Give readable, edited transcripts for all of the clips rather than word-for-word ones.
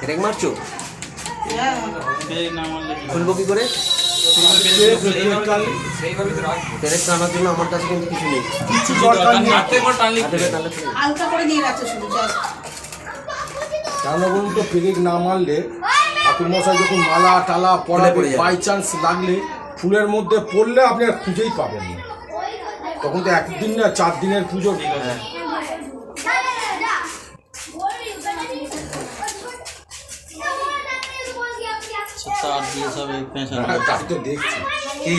Break মারছো? খুলবো কি করে? ব্রেক টানার জন্য আমার কাছে কিন্তু কিছু নেই। কেন বলুন তো, ব্রেক না মারলে ঠাকুর মশাই যখন মালা টালা পড়াবে, বাই চান্স লাগলে ফুলের মধ্যে পড়লে আপনি আর খুঁজেই পাবেন না। তখন তো একদিন না 4 দিনের পুজো। তাই তো দেখছি। কি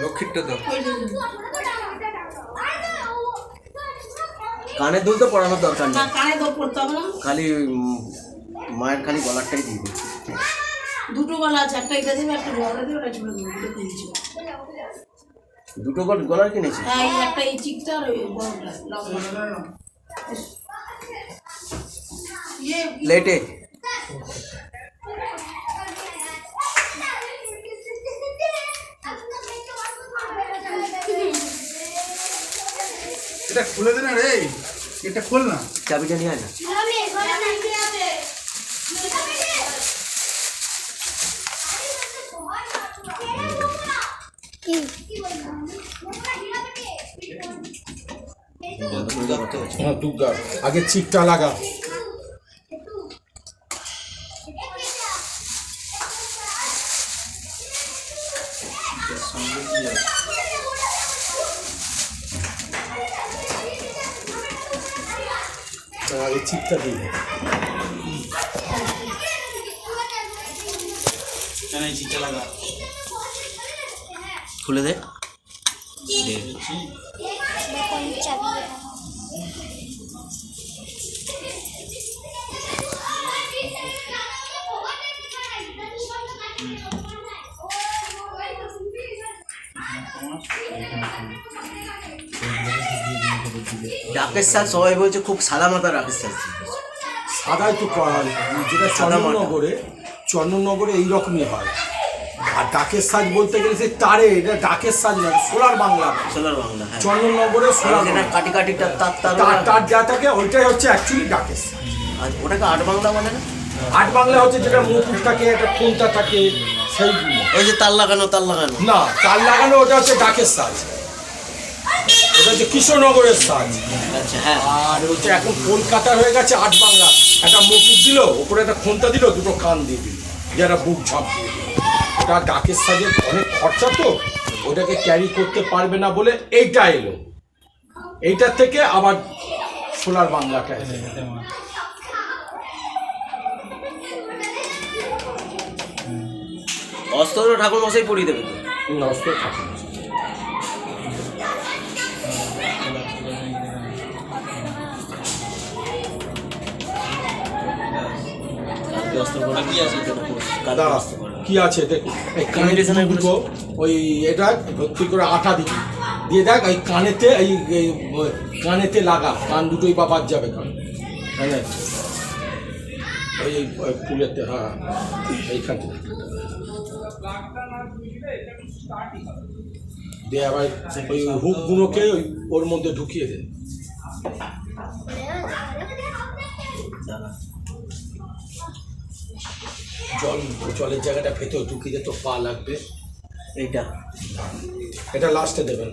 লক্ষ্মীরটা দাও। কানের দুল তো পড়ানোর দরকার নেই, কানে দোল পড়তে হবে না, খালি মায়ের খালি গলারটাই দিয়ে দিই। দুটো গলা আছে, একটা এটা দেবে, একটা বড়টা দেবে, একটা ছোট দেবে, দুটো কিনেছি। দুটো গলার কিনেছি? হ্যাঁ, একটা এই চিকটা আর ওই বড়টা লেটে এটা খুলে দে না রে, এটা খোল না। চাবিটা নিয়ে আয় না। হ্যাঁ, দুর্গার আগে চিকটা লাগা। আগে চিকটা দিয়ে খুলে দে। রাকেশ স্যার সবাই বলছে খুব সাদা মাথা রাকেশ স্যার। সাদাই তো যেটা চন্দননগরে এইরকমই হয়। আর ডাকের সাজ বলতে গেলে সে তারে, এটা ডাকের সাজ না, সোলার বাংলা। সোলার বাংলা, হ্যাঁ। চন্দননগরে সোলার কাটি কাটি তার যা থাকে ওইটাই হচ্ছে অ্যাকচুয়ালি ডাকের সাজ। ওটাকে আট বাংলা বলে না? আট বাংলা হচ্ছে যেটা মুকুট থাকে, একটা ফোনটা থাকে, সেইগুলো। ওই যে তার লাগানো না, তার লাগানো ওটা হচ্ছে ডাকের সাজ, ওটা হচ্ছে কৃষ্ণনগরের সাজ। আচ্ছা, হ্যাঁ। আর হচ্ছে এখন কলকাতার হয়ে গেছে আট বাংলা। একটা মুকুট দিল, ওপরে একটা ফোনটা দিল, দুটো কান দিয়ে দিল, যারা বুক ঝাঁপ দিয়ে দিল। ওটা ডাকের সাজের অনেক খরচা, তো ওটাকে ক্যারি করতে পারবে না বলে এইটা এলো। এইটার থেকে আবার সোলার বাংলাটা এলো। অস্ত্র ঠাকুর মশাই পরিয়ে দেবে তো? অস্ত্র ঠাকুর কি আছে দেখুন, এই কানের দুটো ওই এটা ভর্তি করে আটা দিবি, দিয়ে দেখ এই কানেতে, এই কানেতে লাগা, কান দুটোই বা বাদ যাবে কান, ওই ফুলেতে। হ্যাঁ, এইখান থেকে দিয়ে আবার ওই হুকগুলোকে ওর মধ্যে ঢুকিয়ে দে। জলের জায়গাটা ভেতর ঢুকিয়ে দে, তো পা লাগবে। এটা লাস্টে দেবেন।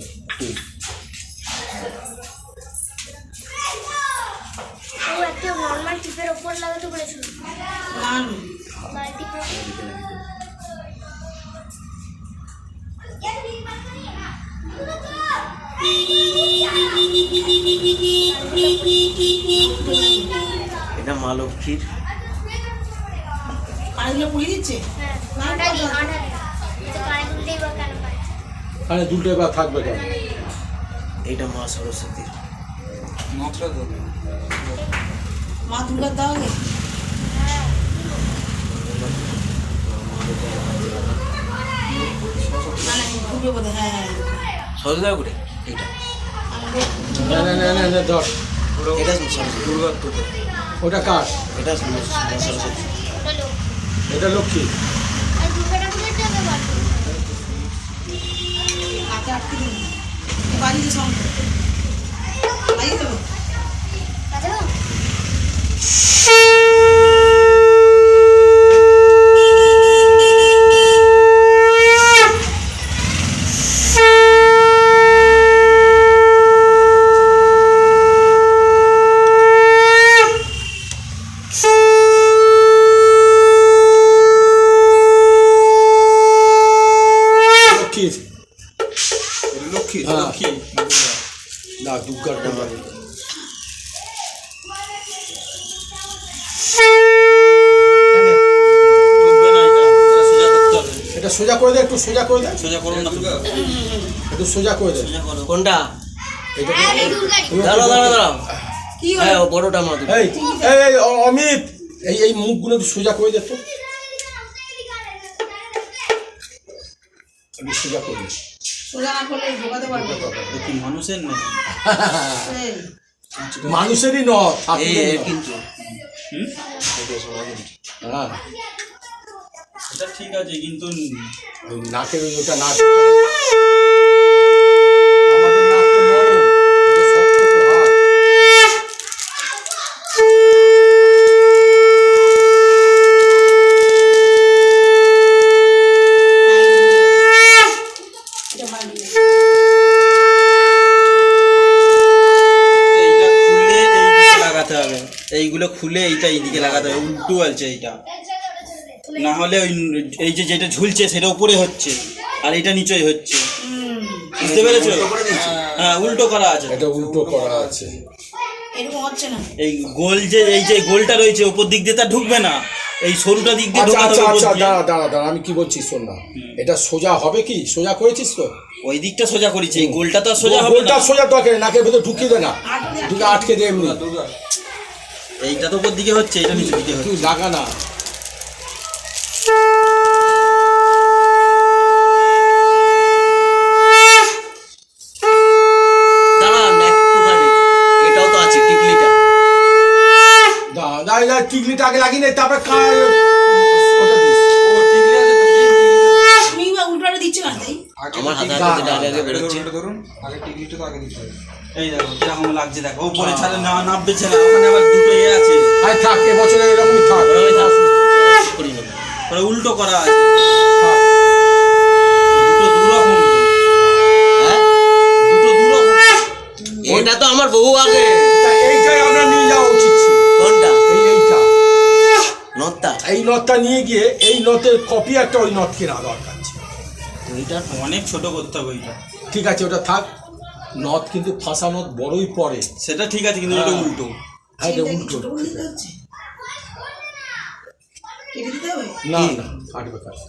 এটা মা লক্ষ্মীর। কানে দুলটে বা থাকবে কেন? এইটা মা সরস্বতীর। মা দুর্গার দাও গে। সরস্বতী করে এইটা। ধর, এটা দুর্গার তো। ওটা কার? এটা সরস্বতী। এটা লক্ষ্মী। আটকে দিন বাড়িতে সঙ্গে বাড়ি দেবো লক্ষ্মীর লক্ষ্মী না দুর্গার বাড়ি এটা সোজা করে দে, একটু সোজা করে দে, একটু সোজা করে দে কোনটা? এটাকে দাঁড়াও দাঁড়াও দাঁড়াও। কি হ্যাঁ ও বড়টা আমার দুটো। এই এই অমিত, এই মুখগুলো একটু সোজা করে দে তো, একটু সোজা করে দে। সোজা না করলে ঢোকাতে পারবে কি মানুষের না এই, মানুষেরই ন এই এর কিন্তু হ্যাঁ এটা ঠিক আছে কিন্তু ওই নাকের ওটা নাক আমাদের নাক তো নরম, ওটা শক্ত তো হাত। এটা বাড়ি এইটা খুলে এইদিকে লাগাতে হবে, এইগুলো খুলে এইটা এইদিকে লাগাতে হবে, উল্টো আছে এইটা, না হলে ওই এই যে যেটা ঝুলছে সেটা উপরে হচ্ছে আর এটা নিচেই হচ্ছে, বুঝতে পেরেছো? হ্যাঁ উল্টো করা আছে, এটা উল্টো করা আছে। এরকম হচ্ছে না এই গোল যে এই যে গোলটা রয়েছে উপর দিক দিয়ে তা ঢুকবে না, এই সরুটা দিক দিয়ে আচ্ছা ঢোকাতে আচ্ছা হবে আচ্ছা উপর দিয়ে। দাঁড়া দাঁড়া দাঁড়া, আমি কি বলছি শোন না, এটা সোজা হবে কি? সোজা করেছিস তো? ওই দিকটা সোজা করেছি, এই গোলটা তো আর সোজা হবে গোলটা না, সোজা দরকার নেই, নাকের ভেতর ঢুকিয়ে দে না, ঢুকে আটকে দে এমনি, এইটা তো উপর দিকে হচ্ছে, এটা নিচের দিকে হচ্ছে। তুই লাগা না। দাঁড়ান একটুখানি, এটাও তো আছে টিকলিটা। দাঁড়া দাঁড়া, টিকলিটা আগে লাগিয়ে নে, তারপরে ওটা দিস। তুমি বা উল্টোটা দিচ্ছ না তাই আমার হাতে হাতে ডালে আগে বেরোচ্ছে। ধরুন আগে টিকলিটা তো আগে দিতে হবে। এই দেখো কিরকম লাগছে, দেখো উপরে ছাড়ে না নামবে ছেলে, ওখানে আবার দুটো ইয়ে আছে, আরে থাক, এবছরে এরকমই থাক। ওরা ওই থাক, করি নেবো। ওরা উল্টো করা আছে, থাক। দুটো দুরকম তো, হ্যাঁ দুটো দুরকম। এটা তো আমার বহু আগে। তা এইটাই আমরা নিয়ে যাওয়া উচিত ছিল। কোনটা? এইটা নটটা? এই নথটা নিয়ে গিয়ে এই নথের কপি একটা ওই নথ কেনা দরকার ছিল। ওইটা অনেক ছোট করতে হবে এটা, ঠিক আছে, ওটা থাক। নথ কিন্তু ফাঁসা নথ বড়ই পড়ে। সেটা ঠিক আছে কিন্তু এটা উল্টো। হ্যাঁ এটা উল্টো। ছোট করে দিতে হচ্ছে কেটে দিতে হবে না না, কাটবে কাটবে।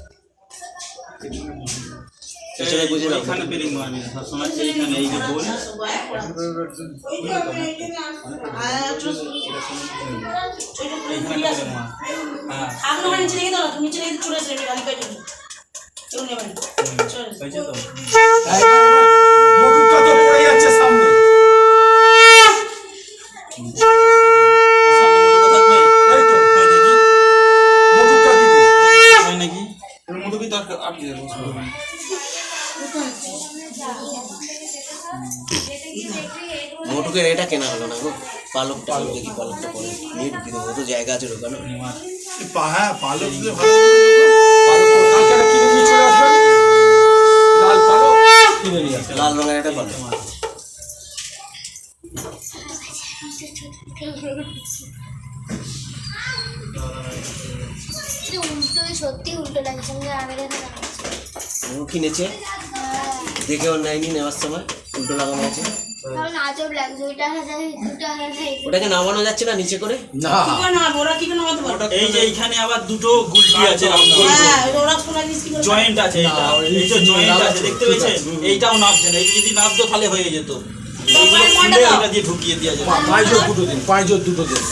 পেছনে বুঝে নাও। এখানে পেরিং মারবি না, সবসময় এইখানে এই যে গোল, এইখানে পেরিং মার। হ্যাঁ আপনার নিচে রেখে দাও, তুমি নিচে রেখে চলে আসলে গাড়ি পেয়ে যাবে কেউ নেবে না চলে হয়েছে তো? মোটরটা তো পড়ে যাচ্ছে সামনে। সামনে মোটরটা থাকবে? এই তো, কই দেখি, মোটরটা দিবি। হয় নাকি? এর মধ্যে কি তার আটকে যাবে? মোটুকের এটা কেনা হলো না গো, পালকটা দেখি পালকটা পরে নিয়ে ঢুকিয়ে দেবো, তো জায়গা আছে ঢোকানো। হ্যাঁ পালক দিলে ভালো পালক তো কালকে একটা কিনে নিয়ে চলে আসবেন। লাল পালক কিনে নিয়ে আসবেন। লাল রঙের একটা পালক। উল্টো সত্যি উল্টো লাগছে সঙ্গে আগে দেখা যাচ্ছে ও কিনেছে, দেখে ওর নেয়নি, নেওয়ার সময় উল্টো লাগানো আছে। কারণ আজব লাগছে ওইটা আলাদা দুটো আলাদা ওটাকে নামানো যাচ্ছে না নিচে করে? না কি করে না ওরা কি করে নামাতে পারবে এই যে এইখানে আবার দুটো গুলটি আছে, হ্যাঁ ওরা শোনা জিনিস কি করে জয়েন্ট আছে, এইটা এই যে জয়েন্ট আছে দেখতে পেয়েছেন, এইটাও নামছে না, এইটা যদি নামতো তাহলে হয়ে যেত, এইগুলো খুলে এটা দিয়ে ঢুকিয়ে দেওয়া যাবে। পাঁচজোর দুটো দিন, পাঁচজোর দুটো দিন।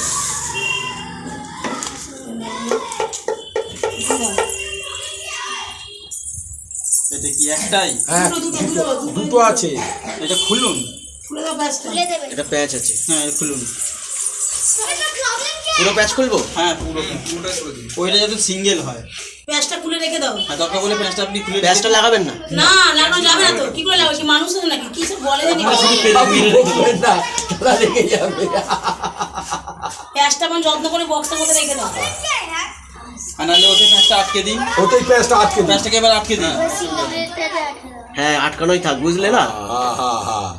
এটা কি একটাই? হ্যাঁ দুটো দুটো আছে। এটা খুলুন, খুলে দাও ব্যাসটা খুলে দেবে এটা প্যাচ আছে, হ্যাঁ এটা খুলুন, পুরো প্যাচ খুলবো? হ্যাঁ পুরো, পুরোটাই করে দিন। ওইটা যাতে সিঙ্গেল হয়। প্যাঁচটা খুলে রেখে দাও। আর দরকার বলে প্যাঁচটা আপনি খুলে প্যাঁচটা লাগাবেন না। না লাগানো যাবে না তো, কি করে লাগাবে? কি মানুষ আছে নাকি? কি সব বলে জানি না তারা রেখে যাবে। প্যাঁচটা আমার যত্ন করে বক্সের মধ্যে রেখে দাও। আর নাহলে ওতে প্যাঁচটা আটকে দিই, ওতেই পেঁয়াজটা আটকে দিই। প্যাঁচটাকে এবার আটকে দিই। সিগারেটটাতে আঠা দাও। হ্যাঁ আটকানোই থাক, বুঝলে না? হ্যাঁ হ্যাঁ হ্যাঁ।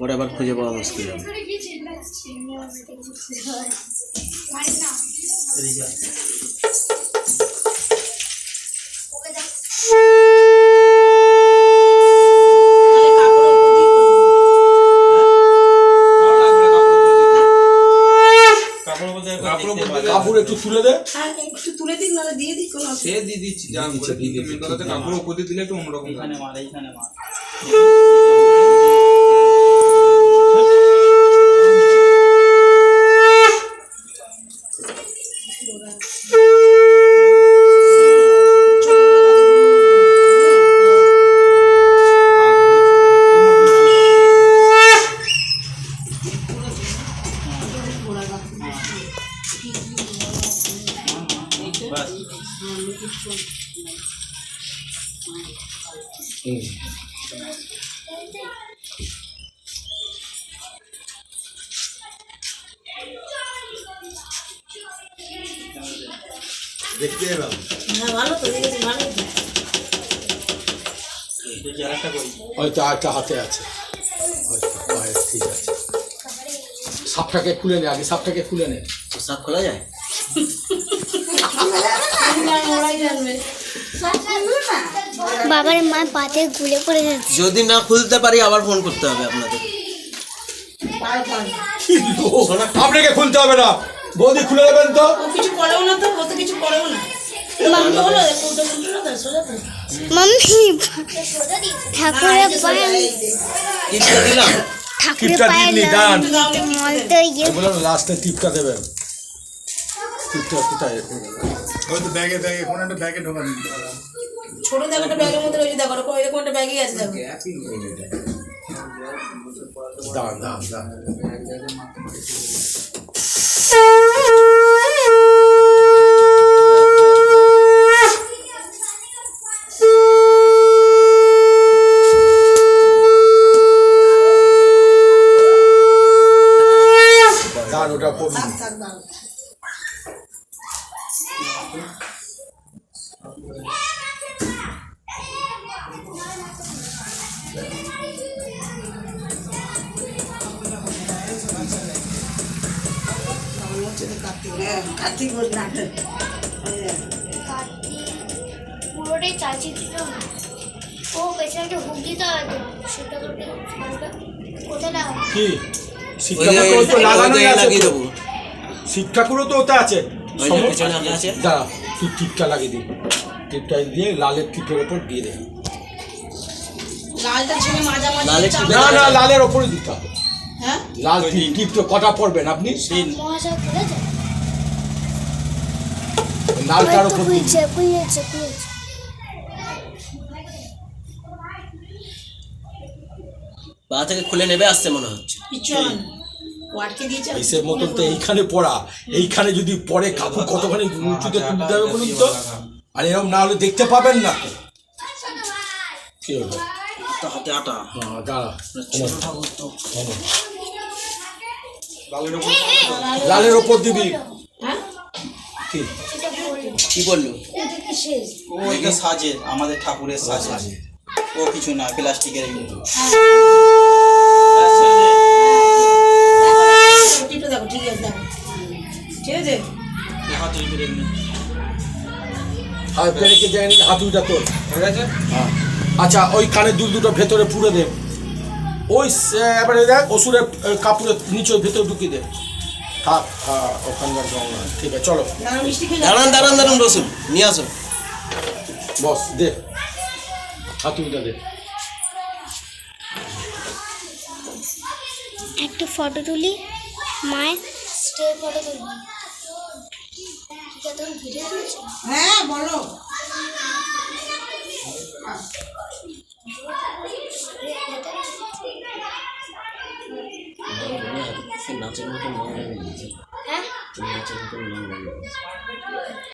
ওটা আবার খুঁজে পাওয়া মুশকিল হবে। তাহলে কাপড়ের উপর দিয়ে করবে। কাপড় একটু তুলে দে। হ্যাঁ একটু তুলে দিন, নাহলে দিয়ে দিই কোনো অসুবিধা সে দিয়ে দিচ্ছি যা বলে দিচ্ছি মেন কথা হচ্ছে কাপড় উপর দিয়ে দিলে একটু অন্যরকম লাগে। এইখানে মার, এইখানে মার। দেখতে এলাম। হ্যাঁ ভালো তো, দেখেছি ভালো তো। দেখি আরেকটা করি। হয়তো একটা হাতে আছে, হয়তো পায়ে, ঠিক আছে। সাপটাকে খুলে নে, আগে সাপটাকে খুলে নে। সব খোলা যায়? ওরাই জানবে। বাবার মা পাতে গুলে পড়ে যাচ্ছে। যদি না খুলতে পারি আবার ফোন করতে হবে আপনাদের। আপনাকে খুলতে হবে না, বৌদি খুলে দেবেন তো। ও কিছু করেও না তো, ও তো কিছু করেও না। উল্টো হলো, উল্টো উল্টো না তো, সোজা তো। মাম্মি ঠাকুরের পায়ে, টিপটা দিলাম। ঠাকুরের টিপটা পায়ে দিননি, দাঁড়ান। মলতে ইয়ে বললাম লাস্টে টিপটা দেবেন। টিপটা কোথায়? হয়তো ব্যাগে ব্যাগে কোনো একটা ব্যাগে ঢোকানো। ছোট দেখো একটা ব্যাগের মধ্যে রয়েছে, দেখো ওরকম এরকম একটা ব্যাগই আছে দেখো। দাঁড়ান দাঁড়ান দাঁড়ান। দাঁড়ান, ওটা করুন। থাক দাও। কার্তিক বল না। পুরোটাই চালচিত্র। ও পেছনে একটা হুক দিতে হবে তো, সেটা করতে কোথায় লাগাবো? কি শিব ওই ঠাকুর তো লাগানোই আছে লাগিয়ে তো। দেবো। শিব ঠাকুরও তো ওটা আছে। ওই যে পেছনে আছে। দাঁড়া, তুই টিপটা লাগিয়ে দিবি। টিপটা দিয়ে লালের টিপের ওপর দিয়ে দেবি। লালটা ছেড়ে মাঝামাঝি লালের চাপ- টিপে- না না, লালের ওপরে দিতে হবে। হ্যাঁ লাল টিপ, টিপ তো কটা পড়বেন আপনি? মহাশয় খুলেছে? লালটার ওপর দিবি। খুলছে খুলেছে খুলেছে। পা থেকে খুলে নেবে আসছে মনে হচ্ছে। কিচ্ছু হবে না। ওয়াটকে দিয়েছে আর এইসের মতন তো এইখানে পড়া, এইখানে যদি পড়ে কাপড় কতখানি উঁচুতে তুলতে হবে বলুন তো। আর এরকম না হলে দেখতে পাবেন না তো। কি হলো? হাতে আটা। হ্যাঁ, দাঁড়া। ছোট ঠাকুর তো। লালের ওপর দিবি। হ্যাঁ কি? কি বললো? এটা কি শেষ? ও এটা সাজের, আমাদের ঠাকুরের সাজে। ও কিছু না, প্লাস্টিকের এগুলো। টিপটা দেখো, ঠিক আছে দেখো, ঠিক আছে। আর পেরেকে যায়নি, হাতুড়িটা তোর। হয়ে গেছে? হ্যাঁ। আচ্ছা, ওই কানের দুল দুটো ভেতরে পুরে দে। ওই এবারে দেখ ওষুধের কাপড়ের নিচে ভেতরে ঢুকিয়ে দে। থাক, ওখানকার গঙ্গা। ঠিক আছে, চলো দাঁড়ান মিষ্টি খেয়ে দাঁড়ান দাঁড়ান দাঁড়ান, রসুন নিয়ে আসুন। বস, দে হাতুড়িটা দে। একটা ফটো তুলি মায়ের, স্টে ফটো তুলি। ঠিক আছে, তুমি ভিডিও তুলছো? হ্যাঁ বলো। নাচের মতো মনে হয়। হ্যাঁ নাচের মতো মনে হয়।